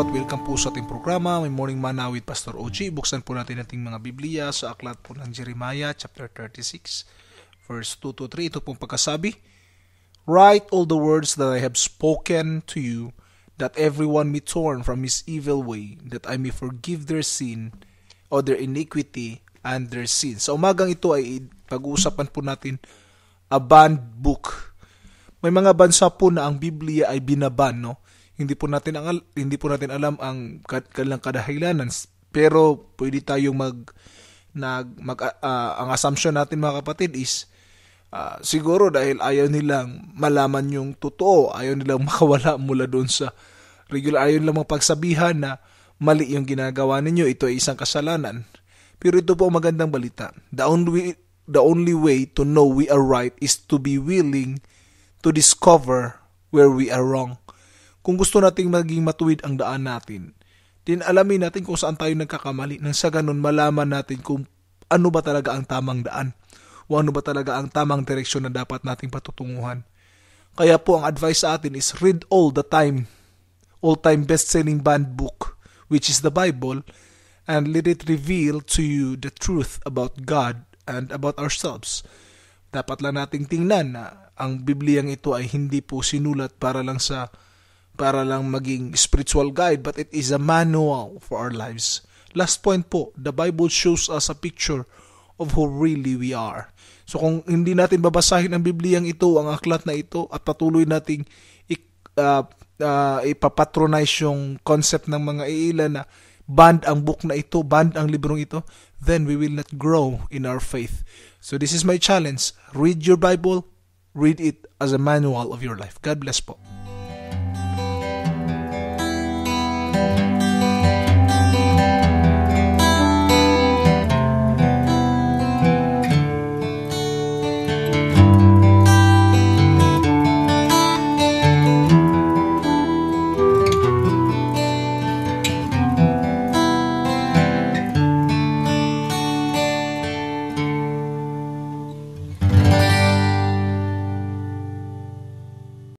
at welcome po sa ating programa, May Morning Manna with Pastor OG. Buksan po natin ating mga Biblia sa aklat po ng Jeremiah chapter 36, verse 2 to 3. Ito pong pagkasabi, "Write all the words that I have spoken to you, that everyone may turn from his evil way, that I may forgive their sin, or their iniquity, and their sins." Sa umagang ito ay pag-uusapan po natin a banned book. May mga bansa po na ang Biblia ay binaban, no? Hindi po natin alam ang kanilang kadahilanan, pero pwede tayong ang assumption natin mga kapatid is siguro dahil ayaw nilang malaman yung totoo, ayaw nilang makawala mula doon sa regular, ayaw nilang mapagsabihan na mali yung ginagawa ninyo, ito ay isang kasalanan. Pero ito po ang magandang balita. The only way to know we are right is to be willing to discover where we are wrong. Kung gusto nating maging matuwid ang daan natin, din alamin natin kung saan tayo nagkakamali, nang sa ganun malaman natin kung ano ba talaga ang tamang daan o ano ba talaga ang tamang direksyon na dapat nating patutunguhan. Kaya po ang advice sa atin is read all-time best-selling banned book, which is the Bible, and let it reveal to you the truth about God and about ourselves. Dapat lang nating tingnan na ang Bibliyang ito ay hindi po sinulat para lang maging spiritual guide, but it is a manual for our lives. Last point po, the Bible shows us a picture of who really we are. So kung hindi natin babasahin ang Bibliyang ito, ang aklat na ito, at patuloy nating ipapatronize yung concept ng mga iilan na banned ang book na ito, banned ang librong ito, then we will not grow in our faith. So this is my challenge. Read your Bible, read it as a manual of your life. God bless po.